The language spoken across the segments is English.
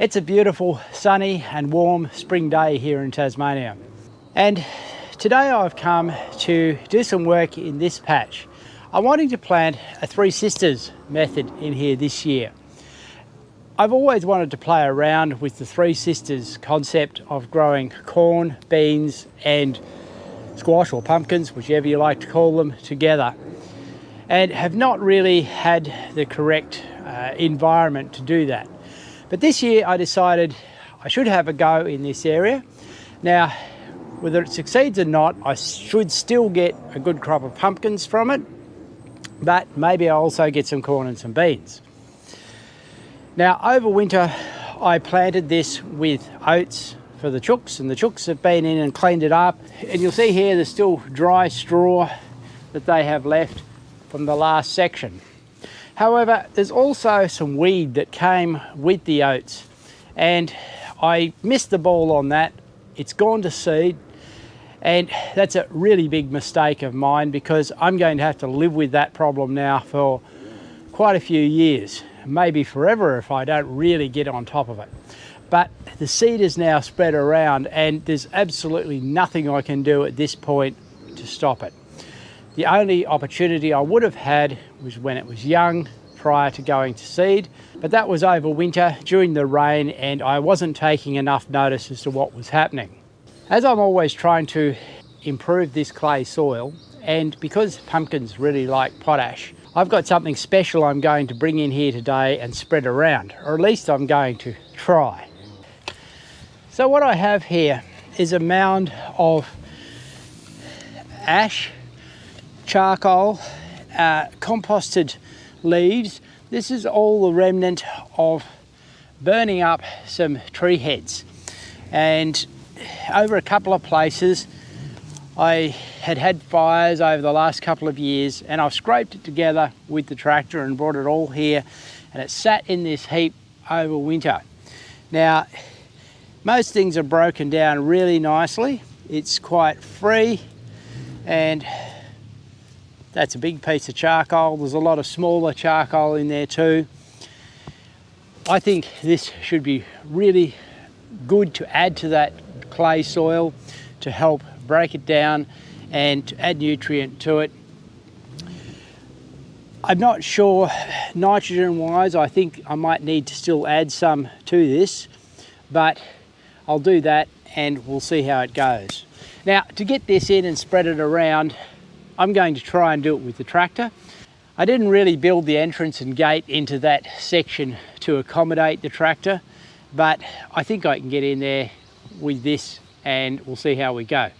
It's a beautiful sunny and warm spring day here in Tasmania. And today I've come to do some work in this patch. I'm wanting to plant a Three Sisters method in here this year. I've always wanted to play around with the Three Sisters concept of growing corn, beans and squash or pumpkins, whichever you like to call them, together, and have not really had the correct environment to do that. But this year I decided I should have a go in this area. Now, whether it succeeds or not, I should still get a good crop of pumpkins from it, but maybe I'll also get some corn and some beans. Now, over winter I planted this with oats for the chooks, and the chooks have been in and cleaned it up, and you'll see here there's still dry straw that they have left from the last section. However, there's also some weed that came with the oats, and I missed the ball on that. It's gone to seed, and that's a really big mistake of mine because I'm going to have to live with that problem now for quite a few years, maybe forever if I don't really get on top of it. But the seed is now spread around and there's absolutely nothing I can do at this point to stop it. The only opportunity I would have had was when it was young, prior to going to seed, but that was over winter during the rain and I wasn't taking enough notice as to what was happening. As I'm always trying to improve this clay soil, and because pumpkins really like potash, I've got something special I'm going to bring in here today and spread around, or at least I'm going to try. So what I have here is a mound of ash, charcoal, composted leaves. This is all the remnant of burning up some tree heads. And over a couple of places, I had fires over the last couple of years, and I've scraped it together with the tractor and brought it all here, and it sat in this heap over winter. Now, most things are broken down really nicely. It's quite free, and that's a big piece of charcoal. There's a lot of smaller charcoal in there too. I think this should be really good to add to that clay soil to help break it down and to add nutrient to it. I'm not sure nitrogen wise, I think I might need to still add some to this, but I'll do that and we'll see how it goes. Now, to get this in and spread it around, I'm going to try and do it with the tractor. I didn't really build the entrance and gate into that section to accommodate the tractor, but I think I can get in there with this and we'll see how we go.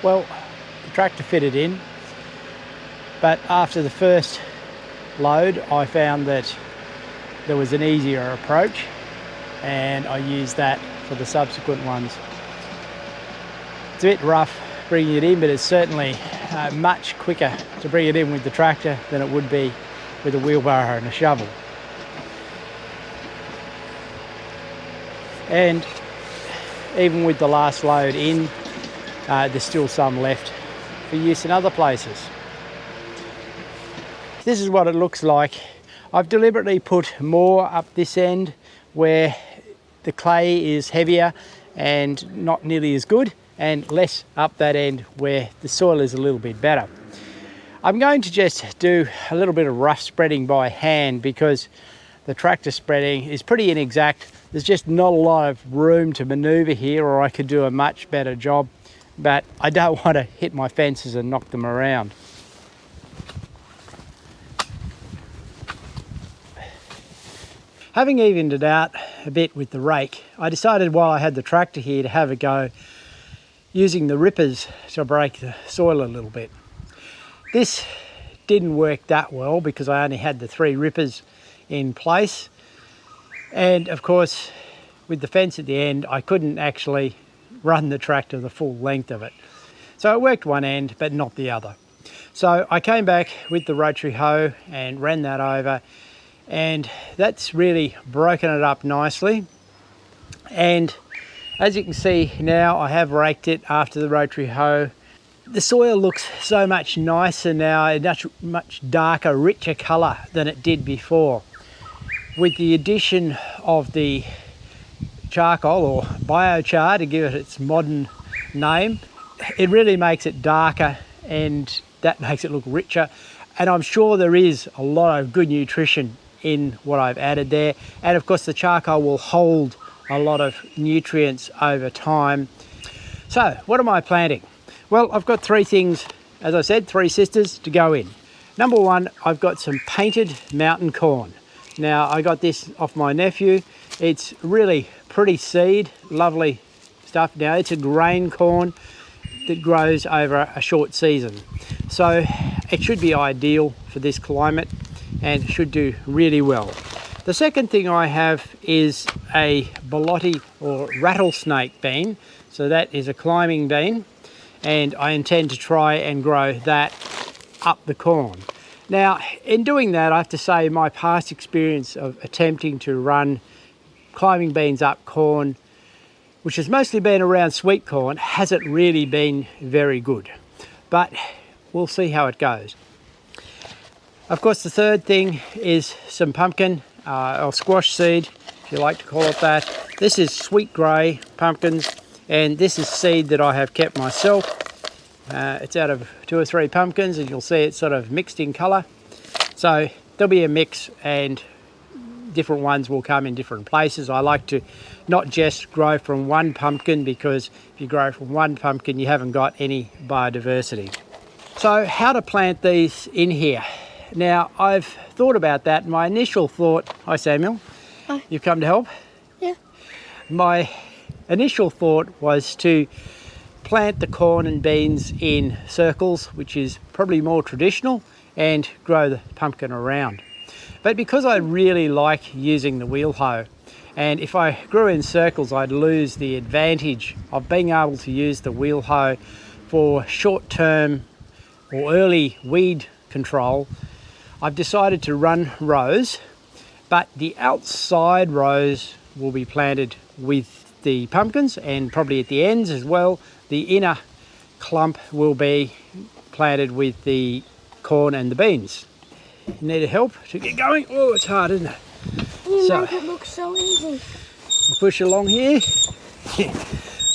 Well, the tractor fitted in, but after the first load I found that there was an easier approach, and I used that for the subsequent ones. It's a bit rough bringing it in, but it's certainly much quicker to bring it in with the tractor than it would be with a wheelbarrow and a shovel. And even with the last load in, there's still some left for use in other places. This is what it looks like. I've deliberately put more up this end where the clay is heavier and not nearly as good, and less up that end where the soil is a little bit better. I'm going to just do a little bit of rough spreading by hand because the tractor spreading is pretty inexact. There's just not a lot of room to maneuver here, or I could do a much better job, but I don't want to hit my fences and knock them around. Having evened it out a bit with the rake, I decided while I had the tractor here to have a go using the rippers to break the soil a little bit. This didn't work that well because I only had the 3 rippers in place, and of course with the fence at the end I couldn't actually run the tractor the full length of it. So it worked one end but not the other. So I came back with the rotary hoe and ran that over, and that's really broken it up nicely. And as you can see now, I have raked it after the rotary hoe. The soil looks so much nicer now, a much darker, richer colour than it did before. With the addition of the charcoal, or biochar to give it its modern name, it really makes it darker and that makes it look richer. And I'm sure there is a lot of good nutrition in what I've added there. And of course the charcoal will hold a lot of nutrients over time. So what am I planting? Well, I've got 3 things, as I said, 3 sisters to go in. Number 1, I've got some painted mountain corn. Now I got this off my nephew. It's really pretty seed, lovely stuff. Now it's a grain corn that grows over a short season. So it should be ideal for this climate and should do really well. The second thing I have is a bolotti or rattlesnake bean. So that is a climbing bean, and I intend to try and grow that up the corn. Now, in doing that, I have to say my past experience of attempting to run climbing beans up corn, which has mostly been around sweet corn, hasn't really been very good. But we'll see how it goes. Of course, the third thing is some pumpkin or squash seed, if you like to call it that. This is sweet grey pumpkins, and this is seed that I have kept myself. It's out of 2 or 3 pumpkins, and you'll see it's sort of mixed in colour. So there'll be a mix, and different ones will come in different places. I like to not just grow from one pumpkin, because if you grow from one pumpkin you haven't got any biodiversity. So how to plant these in here? Now I've thought about that. My initial thought, hi Samuel. Hi. You've come to help? Yeah. My initial thought was to plant the corn and beans in circles, which is probably more traditional, and grow the pumpkin around. But because I really like using the wheel hoe, and if I grew in circles I'd lose the advantage of being able to use the wheel hoe for short-term or early weed control, I've decided to run rows, but the outside rows will be planted with the pumpkins, and probably at the ends as well. The inner clump will be planted with the corn and the beans. You need help to get going? Oh, it's hard, isn't it? You make it look so easy. Push along here.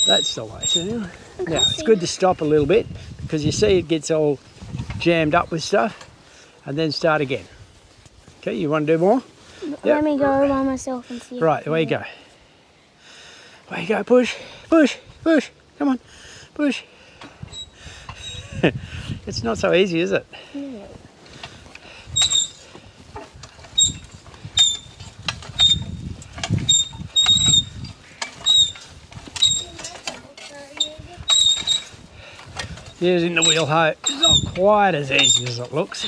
That's the way, Samuel. Now, it's good to stop a little bit, because you see it gets all jammed up with stuff, and then start again. Okay, you want to do more? Let me go by myself and see. Right, away you go. Away you go, push, push, push. Come on, push. It's not so easy, is it? No. Using the wheel hoe is not quite as easy as it looks.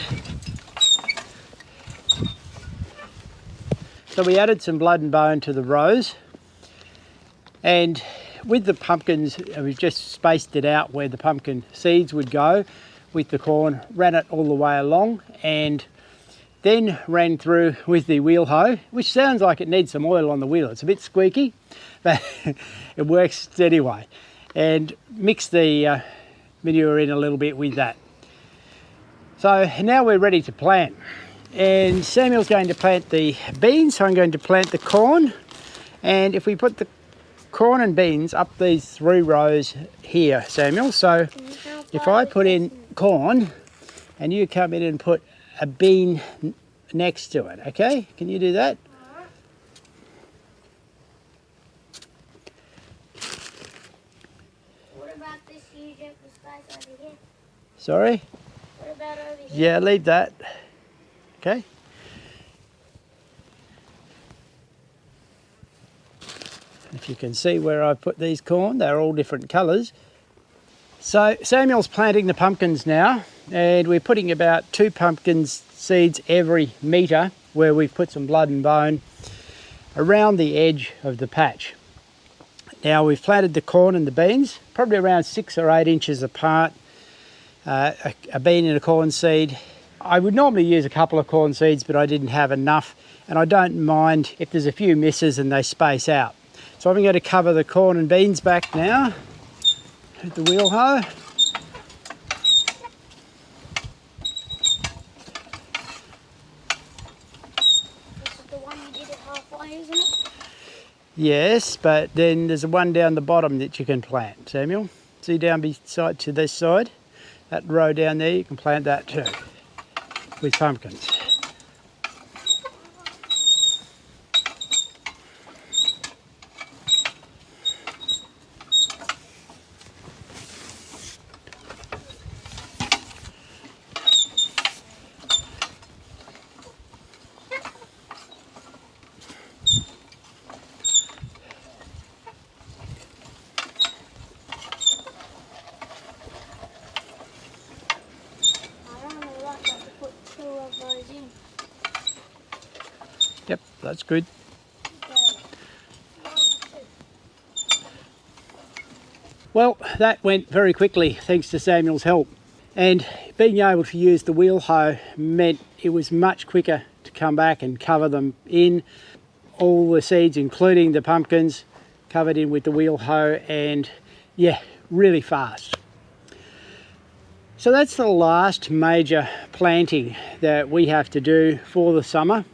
So we added some blood and bone to the rows, and with the pumpkins we've just spaced it out where the pumpkin seeds would go with the corn, ran it all the way along, and then ran through with the wheel hoe, which sounds like it needs some oil on the wheel. It's a bit squeaky, but it works anyway, and mixed the manure in a little bit with that. So now we're ready to plant, and Samuel's going to plant the beans, so I'm going to plant the corn. And if we put the corn and beans up these 3 rows here, Samuel, so if I put in corn and you come in and put a bean next to it, okay? Can you do that? What about this huge empty space over here? Sorry? What about over here? Yeah, leave that. Okay. If you can see where I've put these corn, they're all different colours. So Samuel's planting the pumpkins now, and we're putting about 2 pumpkin seeds every metre where we've put some blood and bone around the edge of the patch. Now we've planted the corn and the beans, probably around 6 or 8 inches apart, a bean and a corn seed. I would normally use a couple of corn seeds, but I didn't have enough, and I don't mind if there's a few misses and they space out. So I'm going to cover the corn and beans back now with the wheel hoe. This is the one you did it halfway, isn't it? Yes, but then there's a one down the bottom that you can plant, Samuel. See down beside to this side? That row down there, you can plant that too with pumpkins. Yep, that's good. Well, that went very quickly thanks to Samuel's help, and being able to use the wheel hoe meant it was much quicker to come back and cover them in. All the seeds, including the pumpkins, covered in with the wheel hoe, and yeah, really fast. So that's the last major planting that we have to do for the summer.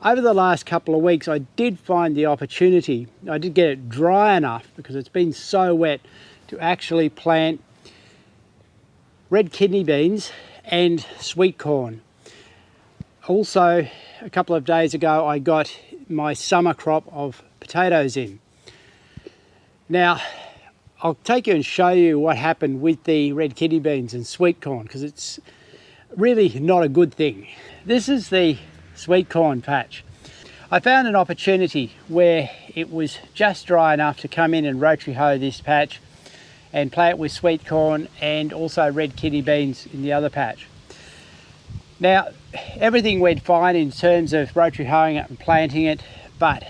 Over the last couple of weeks, I did find the opportunity, I did get it dry enough because it's been so wet, to actually plant red kidney beans and sweet corn. Also, a couple of days ago, I got my summer crop of potatoes in. Now, I'll take you and show you what happened with the red kidney beans and sweet corn, because it's really not a good thing. This is the sweet corn patch. I found an opportunity where it was just dry enough to come in and rotary hoe this patch and plant with sweet corn and also red kidney beans in the other patch. Now, everything went fine in terms of rotary hoeing it and planting it, but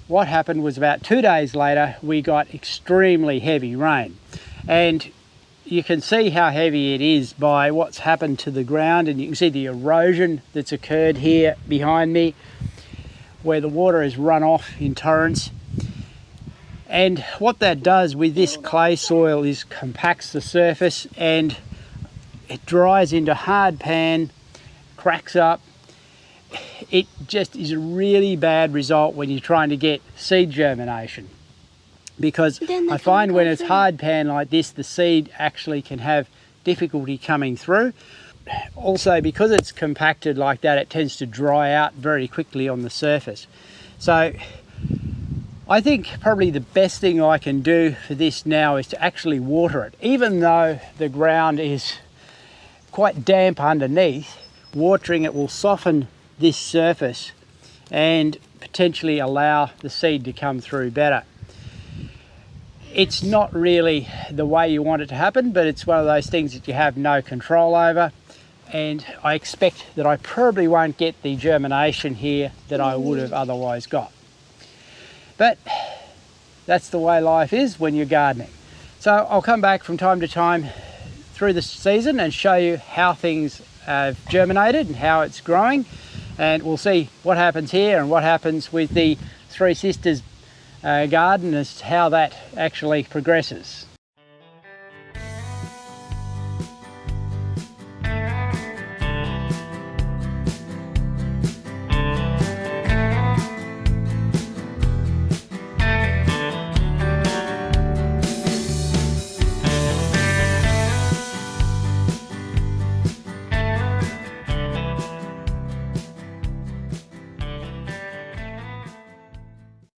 what happened was about 2 days later, we got extremely heavy rain. And you can see how heavy it is by what's happened to the ground, and you can see the erosion that's occurred here behind me, where the water has run off in torrents. And what that does with this clay soil is compacts the surface, and it dries into hard pan, cracks up. It just is a really bad result when you're trying to get seed germination, because I find when it's hard pan like this, the seed actually can have difficulty coming through. Also, because it's compacted like that, it tends to dry out very quickly on the surface. So I think probably the best thing I can do for this now is to actually water it. Even though the ground is quite damp underneath, watering it will soften this surface and potentially allow the seed to come through better. It's not really the way you want it to happen, but it's one of those things that you have no control over. And I expect that I probably won't get the germination here that I would have otherwise got. But that's the way life is when you're gardening. So I'll come back from time to time through the season and show you how things have germinated and how it's growing. And we'll see what happens here and what happens with the Three Sisters garden as to how that actually progresses.